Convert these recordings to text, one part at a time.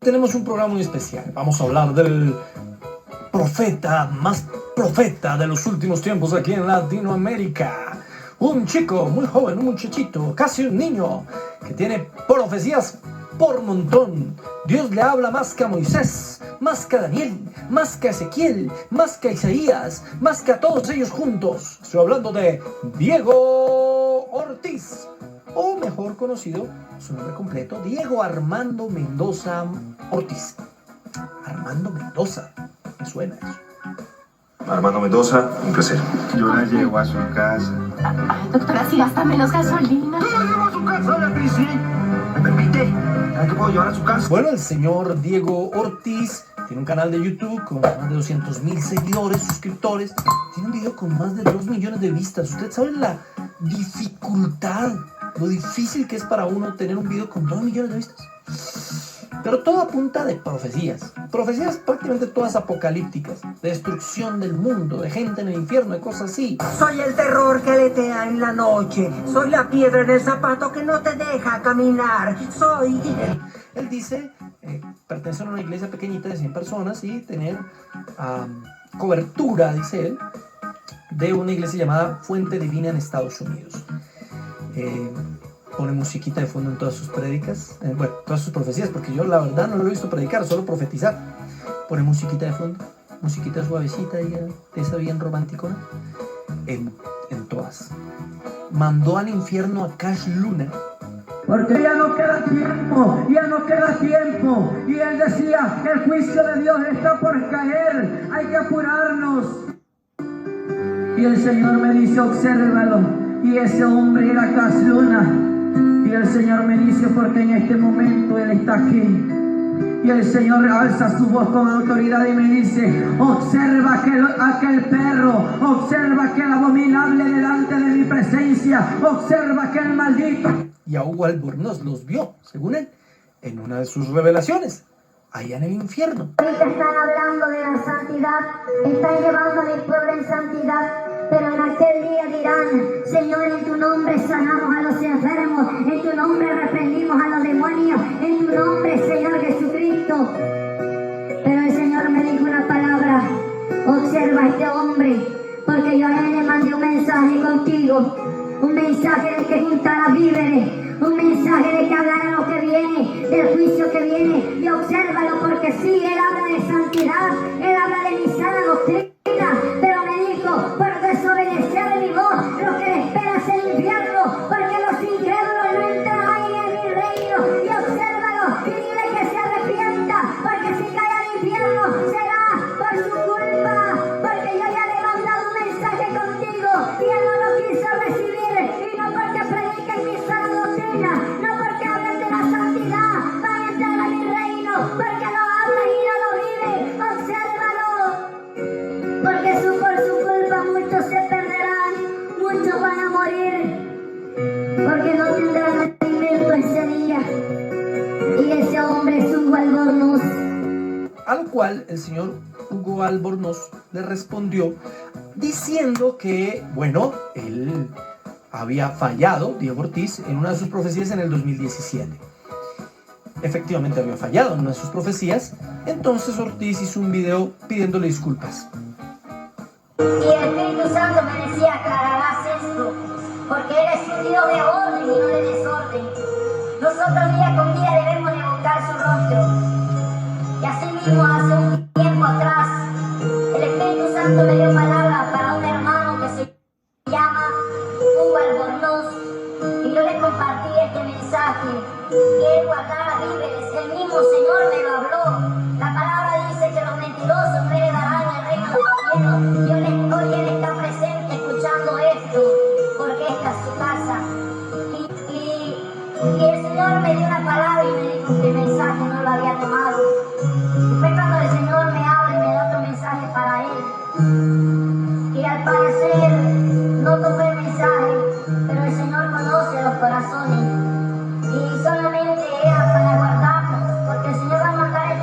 Tenemos un programa muy especial. Vamos a hablar del profeta más profeta de los últimos tiempos aquí en Latinoamérica. Un chico muy joven, un muchachito, casi un niño, que tiene profecías por montón. Dios le habla más que a Moisés, más que a Daniel, más que a Ezequiel, más que a Isaías, más que a todos ellos juntos. Estoy hablando de Diego Ortiz, o mejor conocido, su nombre completo, Diego Armando Mendoza Ortiz. Armando Mendoza, ¿me suena eso? Armando Mendoza, un placer. Yo la llevo a su casa. Ay, doctora, si gasta menos gasolina. Yo la llevo a su casa, Beatriz, ¿sí? ¿Me permite? ¿A qué puedo llevar a su casa? Bueno, el señor Diego Ortiz tiene un canal de YouTube con más de 200,000 seguidores, suscriptores. Tiene un video con más de 2 millones de vistas. Ustedes saben la dificultad, lo difícil que es para uno tener un video con 2 millones de vistas. Pero todo a punta de profecías. Profecías prácticamente todas apocalípticas. De destrucción del mundo, de gente en el infierno, de cosas así. Soy el terror que aletea en la noche. Soy la piedra en el zapato que no te deja caminar. Soy... Él dice pertenecer a una iglesia pequeñita de 100 personas y tener cobertura, dice él, de una iglesia llamada Fuente Divina en Estados Unidos. Pone musiquita de fondo en todas sus prédicas, bueno, todas sus profecías, porque yo la verdad no lo he visto predicar, solo profetizar. Pone musiquita de fondo, musiquita suavecita, de esa bien romántica, en todas. Mandó al infierno a Cash Luna. Porque ya no queda tiempo, ya no queda tiempo. Y él decía, el juicio de Dios está por caer, hay que apurarnos. Y el Señor me dice, obsérvalo. Y ese hombre era Cash Luna. Y el Señor me dice, porque en este momento Él está aquí. Y el Señor alza su voz con autoridad y me dice, observa aquel perro, observa aquel abominable delante de mi presencia, observa aquel maldito. Y a Hugo Albornoz los vio, según él, en una de sus revelaciones, allá en el infierno. Ahorita están hablando de la santidad, están llevando a mi pueblo en santidad. Pero en aquel día dirán, Señor, en tu nombre sanamos a los enfermos, en tu nombre reprendimos a los demonios, en tu nombre, Señor Jesucristo. Pero el Señor me dijo una palabra, observa a este hombre, porque yo a él le mandé un mensaje contigo, un mensaje de que juntara víveres, un mensaje de que hablara lo que viene, del juicio que viene, y obsérvalo, porque sí, él habla de santidad, él habla de mi sana doctrina, pero me dijo, por desobedecer mi voz, lo que le espera es el infierno, porque los incrédulos no entrarán en mi reino. Y obsérvalo y dile que se arrepienta, porque si cae al infierno será por su culpa, porque yo ya le he mandado un mensaje contigo y él no lo quiso recibir, y no porque prediquen mi sana doctrina, no porque hablen de la santidad, van a entrar a mi reino, porque lo hablan y no lo viven. Obsérvalo, porque por su culpa muchos se perderán, muchos van a morir, porque no tendrán alimento ese día. Y ese hombre es Hugo Albornoz. Al cual el señor Hugo Albornoz le respondió diciendo que, bueno, él había fallado, Diego Ortiz, en una de sus profecías en el 2017. Efectivamente había fallado en una de sus profecías, entonces Ortiz hizo un video pidiéndole disculpas. Y el Espíritu Santo me decía, aclararás esto, porque eres un Dios de orden y no de desorden. Nosotros día con día debemos de buscar su rostro. Y así mismo hace un tiempo atrás, el Espíritu Santo me dio palabra para un hermano que se llama Hugo Albornoz. Y yo le compartí este mensaje, que él guardara víveres. El mismo Señor me lo habló. La palabra dice que los mentirosos no heredarán el reino de los cielos. Hoy él está presente escuchando esto, porque esta es su casa. Y el Señor me dio una palabra y me dijo que el mensaje no lo había tomado. Fue cuando el Señor me habla y me da otro mensaje para él. Y al parecer no tomé el mensaje, pero el Señor conoce los corazones. Y solamente era para guardarnos, porque el Señor va a mandar el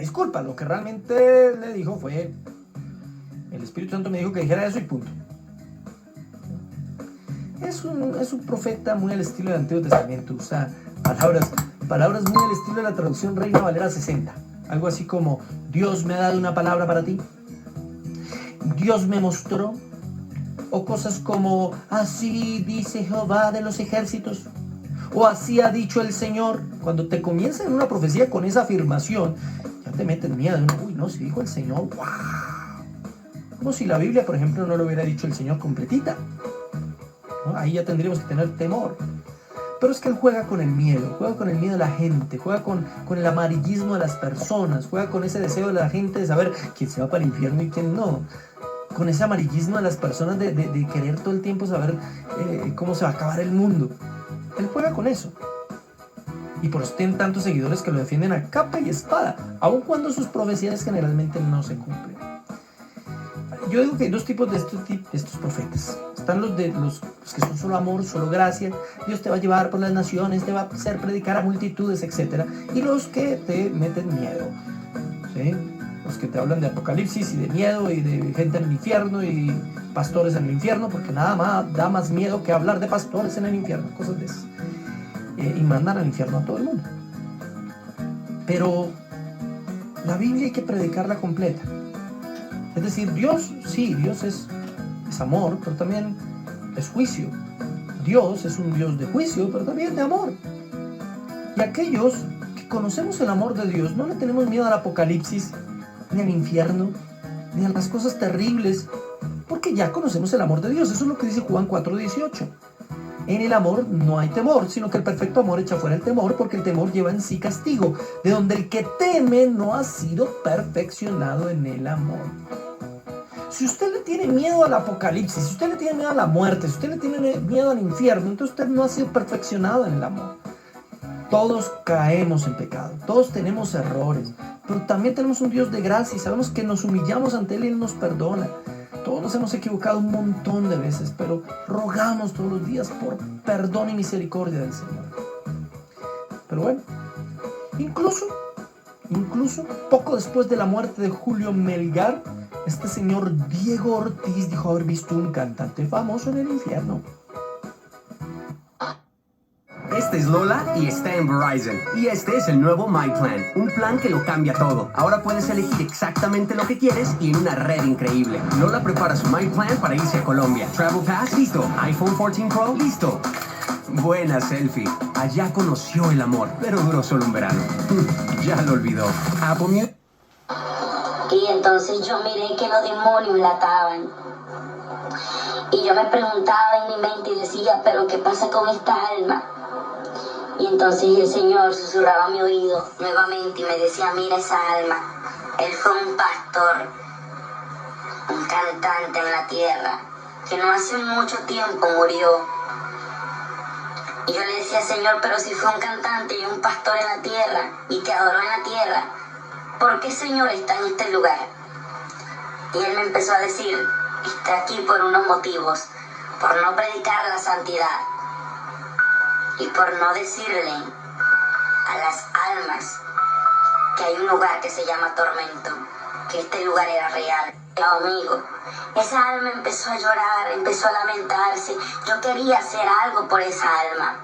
disculpa, lo que realmente le dijo fue, el Espíritu Santo me dijo que dijera eso y punto. Es un profeta muy al estilo del Antiguo Testamento, usa palabras muy al estilo de la traducción Reina Valera 60. Algo así como, Dios me ha dado una palabra para ti, Dios me mostró, o cosas como, así dice Jehová de los ejércitos, o así ha dicho el Señor. Cuando te comienzan una profecía con esa afirmación, ya te meten miedo. Uy, no, si dijo el Señor, wow. Como si la Biblia, por ejemplo, no lo hubiera dicho el Señor completita, ¿no? Ahí ya tendríamos que tener temor. Pero es que él juega con el miedo de la gente, juega con el amarillismo de las personas, juega con ese deseo de la gente de saber quién se va para el infierno y quién no. Con ese amarillismo de las personas de querer todo el tiempo saber cómo se va a acabar el mundo. Él juega con eso. Y por eso tienen tantos seguidores que lo defienden a capa y espada, aun cuando sus profecías generalmente no se cumplen. Yo digo que hay dos tipos de estos profetas. Están los que son solo amor, solo gracia. Dios te va a llevar por las naciones, te va a hacer predicar a multitudes, etc. Y los que te meten miedo, ¿sí? Los que te hablan de apocalipsis y de miedo y de gente en el infierno y pastores en el infierno, porque nada más da más miedo que hablar de pastores en el infierno, cosas de esas. Y mandan al infierno a todo el mundo. Pero la Biblia hay que predicarla completa. Es decir, Dios es amor, pero también es juicio. Dios es un Dios de juicio, pero también de amor. Y aquellos que conocemos el amor de Dios, no le tenemos miedo al apocalipsis, ni al infierno, ni a las cosas terribles, porque ya conocemos el amor de Dios. Eso es lo que dice Juan 4:18. En el amor no hay temor, sino que el perfecto amor echa fuera el temor, porque el temor lleva en sí castigo, de donde el que teme no ha sido perfeccionado en el amor. Si usted le tiene miedo al apocalipsis, si usted le tiene miedo a la muerte, si usted le tiene miedo al infierno, entonces usted no ha sido perfeccionado en el amor. Todos caemos en pecado, todos tenemos errores, pero también tenemos un Dios de gracia y sabemos que nos humillamos ante Él y Él nos perdona. Todos nos hemos equivocado un montón de veces, pero rogamos todos los días por perdón y misericordia del Señor. Pero bueno, incluso poco después de la muerte de Julio Melgar, este señor Diego Ortiz dijo haber visto un cantante famoso en el infierno. Esta es Lola y está en Verizon. Y este es el nuevo My Plan, un plan que lo cambia todo. Ahora puedes elegir exactamente lo que quieres y en una red increíble. Lola prepara su My Plan para irse a Colombia. Travel Pass, listo. iPhone 14 Pro, listo. Buena selfie. Allá conoció el amor, pero duró solo un verano. Ya lo olvidó. Apple Music. Y entonces yo miré que los demonios la ataban. Y yo me preguntaba en mi mente y decía, ¿pero qué pasa con esta alma? Y entonces el Señor susurraba a mi oído nuevamente y me decía, mira esa alma. Él fue un pastor, un cantante en la tierra, que no hace mucho tiempo murió. Y yo le decía, Señor, pero si fue un cantante y un pastor en la tierra y te adoró en la tierra, ¿por qué, Señor, está en este lugar? Y Él me empezó a decir, está aquí por unos motivos, por no predicar la santidad y por no decirle a las almas que hay un lugar que se llama tormento, que este lugar era real. Amigo, esa alma empezó a llorar, empezó a lamentarse. Yo quería hacer algo por esa alma.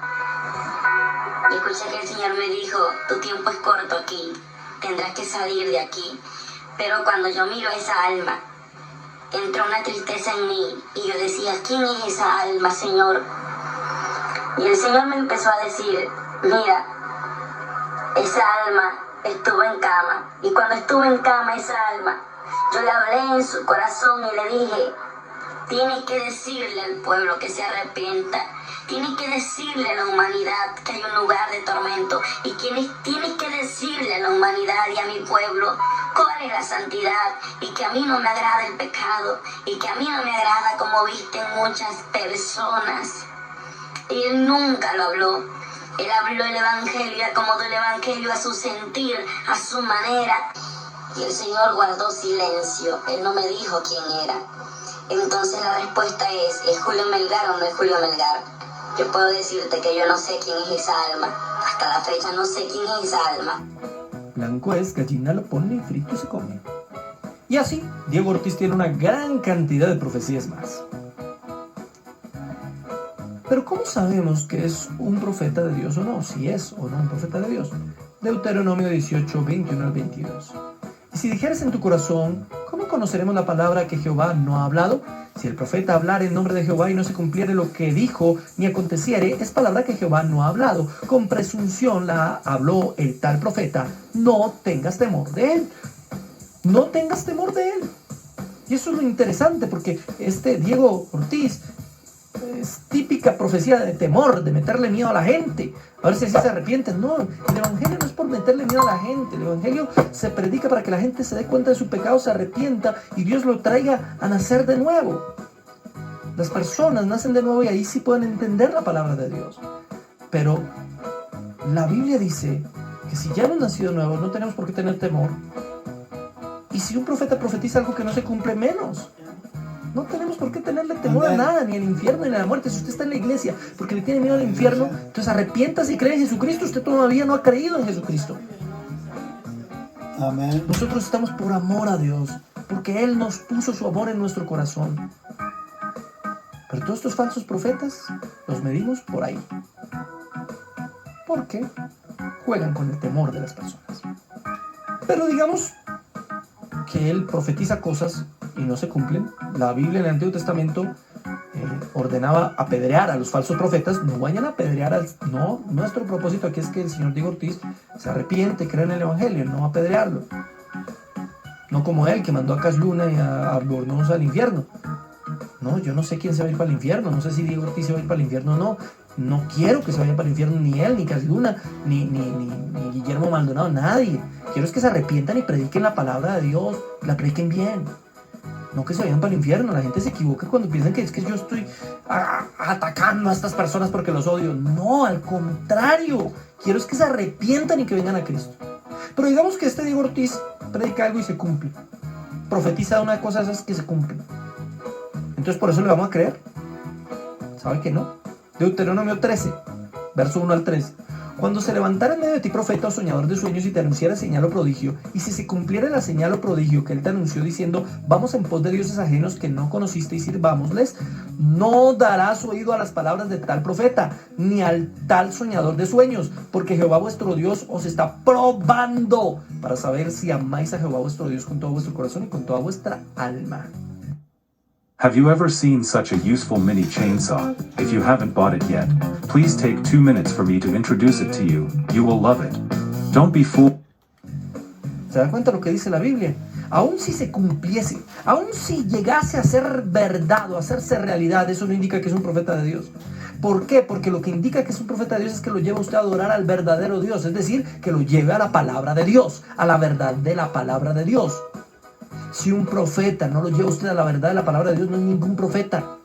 Y escuché que el Señor me dijo, tu tiempo es corto aquí, tendrás que salir de aquí. Pero cuando yo miro a esa alma, entró una tristeza en mí y yo decía, ¿quién es esa alma, Señor? Y el Señor me empezó a decir, mira, esa alma estuvo en cama. Y cuando estuve en cama, esa alma, yo le hablé en su corazón y le dije, tienes que decirle al pueblo que se arrepienta. Tienes que decirle a la humanidad que hay un lugar de tormento. Y tienes que decirle a la humanidad y a mi pueblo cuál es la santidad. Y que a mí no me agrada el pecado. Y que a mí no me agrada como visten muchas personas. Y Él nunca lo habló. Él habló el evangelio, acomodó el evangelio a su sentir, a su manera. Y el Señor guardó silencio. Él no me dijo quién era. Entonces la respuesta ¿es Julio Melgar o no es Julio Melgar? Yo puedo decirte que yo no sé quién es esa alma. Hasta la fecha no sé quién es esa alma. blanco es, gallina lo pone y frito se come. Y así, Diego Ortiz tiene una gran cantidad de profecías más. Pero ¿cómo sabemos que es un profeta de Dios o no? Si es o no un profeta de Dios. Deuteronomio 18, 21 al 22. Y si dijeres en tu corazón, ¿cómo conoceremos la palabra que Jehová no ha hablado? Si el profeta hablara en nombre de Jehová y no se cumpliere lo que dijo, ni aconteciere, es palabra que Jehová no ha hablado. Con presunción la habló el tal profeta. No tengas temor de él. No tengas temor de él. Y eso es lo interesante, porque este Diego Ortiz es típica profecía de temor, de meterle miedo a la gente. A ver si así se arrepienten. No, el evangelio no es por meterle miedo a la gente. El evangelio se predica para que la gente se dé cuenta de su pecado, se arrepienta y Dios lo traiga a nacer de nuevo. Las personas nacen de nuevo y ahí sí pueden entender la palabra de Dios. Pero la Biblia dice que si ya hemos nacido de nuevo, no tenemos por qué tener temor. Y si un profeta profetiza algo que no se cumple, menos. No tenemos por qué tenerle temor a nada, ni al infierno, ni a la muerte. Si usted está en la iglesia porque le tiene miedo al infierno, entonces arrepiéntase y cree en Jesucristo. Usted todavía no ha creído en Jesucristo. Amén. Nosotros estamos por amor a Dios, porque Él nos puso su amor en nuestro corazón. Pero todos estos falsos profetas los medimos por ahí. Porque juegan con el temor de las personas. Pero digamos que Él profetiza cosas y no se cumplen. La Biblia en el Antiguo Testamento ordenaba apedrear a los falsos profetas. No vayan a apedrear no, nuestro propósito aquí es que el señor Diego Ortiz se arrepiente, cree en el evangelio, no apedrearlo. No como él, que mandó a Cash Luna y a Albornoz al infierno. No, yo no sé quién se va a ir para el infierno. No sé si Diego Ortiz se va a ir para el infierno o no. No quiero que se vaya para el infierno ni él, ni Cash Luna, ni Guillermo Maldonado, nadie. Quiero es que se arrepientan y prediquen la palabra de Dios, la prediquen bien. No que se vayan para el infierno. La gente se equivoca cuando piensan que es que yo estoy atacando a estas personas porque los odio. No, al contrario. Quiero es que se arrepientan y que vengan a Cristo. Pero digamos que este Diego Ortiz predica algo y se cumple. Profetiza una cosa de esas que se cumplen. Entonces por eso le vamos a creer. ¿Sabe que no? Deuteronomio 13, verso 1 al 3. Cuando se levantara en medio de ti profeta o soñador de sueños y te anunciara señal o prodigio, y si se cumpliera la señal o prodigio que él te anunció diciendo, vamos en pos de dioses ajenos que no conociste y sirvámosles, no darás oído a las palabras de tal profeta, ni al tal soñador de sueños, porque Jehová vuestro Dios os está probando para saber si amáis a Jehová vuestro Dios con todo vuestro corazón y con toda vuestra alma. Have you ever seen such a useful mini chainsaw? If you haven't bought it yet, please take 2 minutes for me to introduce it to you. You will love it. Don't be fooled. ¿Se da cuenta lo que dice la Biblia? Aún si se cumpliese, aún si llegase a ser verdad o a hacerse realidad, eso no indica que es un profeta de Dios. ¿Por qué? Porque lo que indica que es un profeta de Dios es que lo lleva usted a adorar al verdadero Dios, es decir, que lo lleve a la palabra de Dios, a la verdad de la palabra de Dios. Si un profeta no lo lleva usted a la verdad de la palabra de Dios, no es ningún profeta.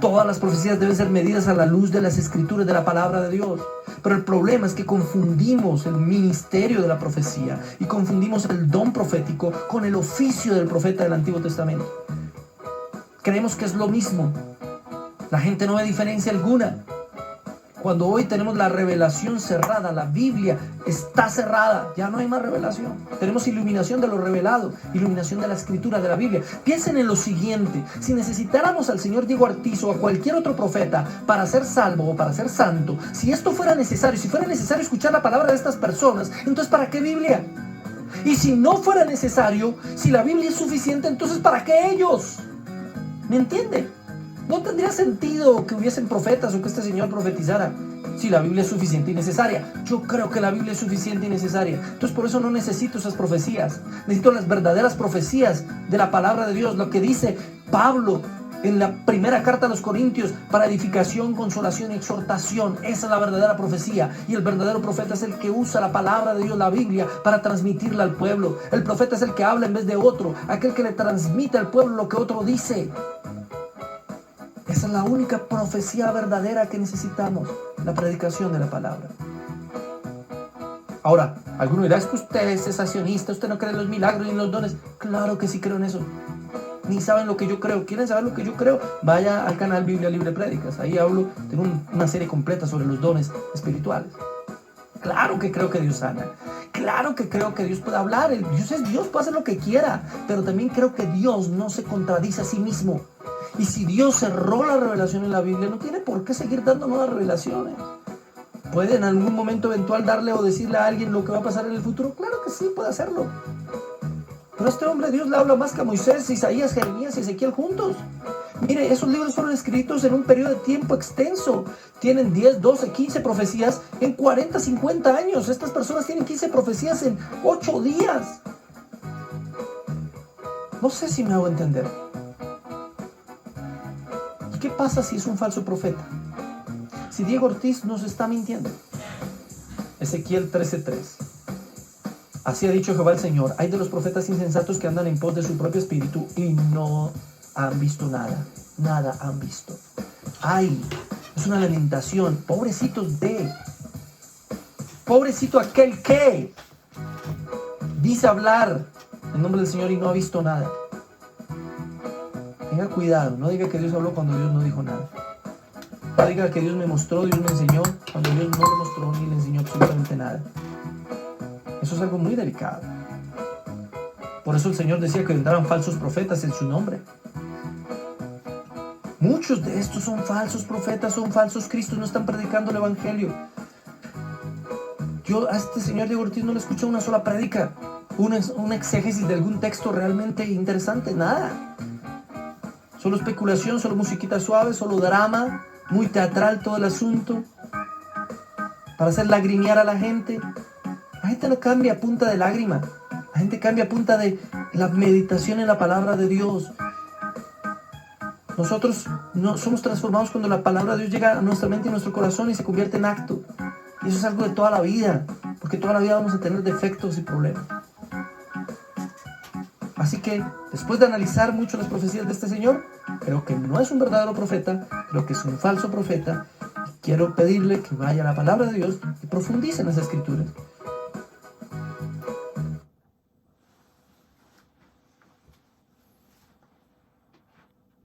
Todas las profecías deben ser medidas a la luz de las escrituras de la palabra de Dios. Pero el problema es que confundimos el ministerio de la profecía y confundimos el don profético con el oficio del profeta del Antiguo Testamento. Creemos que es lo mismo. La gente no ve diferencia alguna. Cuando hoy tenemos la revelación cerrada, la Biblia está cerrada, ya no hay más revelación. Tenemos iluminación de lo revelado, iluminación de la escritura de la Biblia. Piensen en lo siguiente: si necesitáramos al señor Diego Ortiz o a cualquier otro profeta para ser salvo o para ser santo, si esto fuera necesario, si fuera necesario escuchar la palabra de estas personas, entonces ¿para qué Biblia? Y si no fuera necesario, si la Biblia es suficiente, entonces ¿para qué ellos? ¿Me entiende? No tendría sentido que hubiesen profetas o que este señor profetizara si la Biblia es suficiente y necesaria. Yo creo que la Biblia es suficiente y necesaria. Entonces por eso no necesito esas profecías. Necesito las verdaderas profecías de la palabra de Dios. Lo que dice Pablo en la primera carta a los Corintios, para edificación, consolación y exhortación. Esa es la verdadera profecía. Y el verdadero profeta es el que usa la palabra de Dios, la Biblia, para transmitirla al pueblo. El profeta es el que habla en vez de otro, aquel que le transmite al pueblo lo que otro dice. Esa es la única profecía verdadera que necesitamos, la predicación de la palabra. Ahora, alguno dirá, es que usted es cesacionista, usted no cree en los milagros ni en los dones. Claro que sí creo en eso. Ni saben lo que yo creo. ¿Quieren saber lo que yo creo? Vaya al canal Biblia Libre Prédicas. Ahí hablo, tengo una serie completa sobre los dones espirituales. Claro que creo que Dios sana. Claro que creo que Dios puede hablar, Dios es Dios, puede hacer lo que quiera, pero también creo que Dios no se contradice a sí mismo. Y si Dios cerró la revelación en la Biblia, no tiene por qué seguir dando nuevas revelaciones. ¿Puede en algún momento eventual darle o decirle a alguien lo que va a pasar en el futuro? Claro que sí, puede hacerlo. Pero a este hombre Dios le habla más que a Moisés, Isaías, Jeremías y Ezequiel juntos. Mire, esos libros fueron escritos en un periodo de tiempo extenso. Tienen 10, 12, 15 profecías en 40, 50 años. Estas personas tienen 15 profecías en 8 días. No sé si me hago entender. ¿Y qué pasa si es un falso profeta? Si Diego Ortiz nos está mintiendo. Ezequiel 13:3. Así ha dicho Jehová el Señor: hay de los profetas insensatos que andan en pos de su propio espíritu y no han visto nada. Nada han visto. Ay, es una lamentación. Pobrecitos de. Pobrecito aquel que dice hablar en nombre del Señor y no ha visto nada. Tenga cuidado, no diga que Dios habló cuando Dios no dijo nada. No diga que Dios me mostró, Dios me enseñó, cuando Dios no le mostró ni le enseñó absolutamente nada. Eso es algo muy delicado. Por eso el Señor decía que vendrán falsos profetas en su nombre. Muchos de estos son falsos profetas, son falsos cristos, no están predicando el evangelio. Yo a este señor Diego Ortiz no le escuché una sola prédica, un exégesis de algún texto realmente interesante, nada. Solo especulación, solo musiquita suave, solo drama, muy teatral todo el asunto, para hacer lagrimear a la gente. La gente no cambia a punta de lágrima, la gente cambia a punta de la meditación en la palabra de Dios. Nosotros no somos transformados cuando la palabra de Dios llega a nuestra mente y nuestro corazón y se convierte en acto. Y eso es algo de toda la vida, porque toda la vida vamos a tener defectos y problemas. Así que, después de analizar mucho las profecías de este señor, creo que no es un verdadero profeta, creo que es un falso profeta. Y quiero pedirle que vaya a la palabra de Dios y profundice en las escrituras.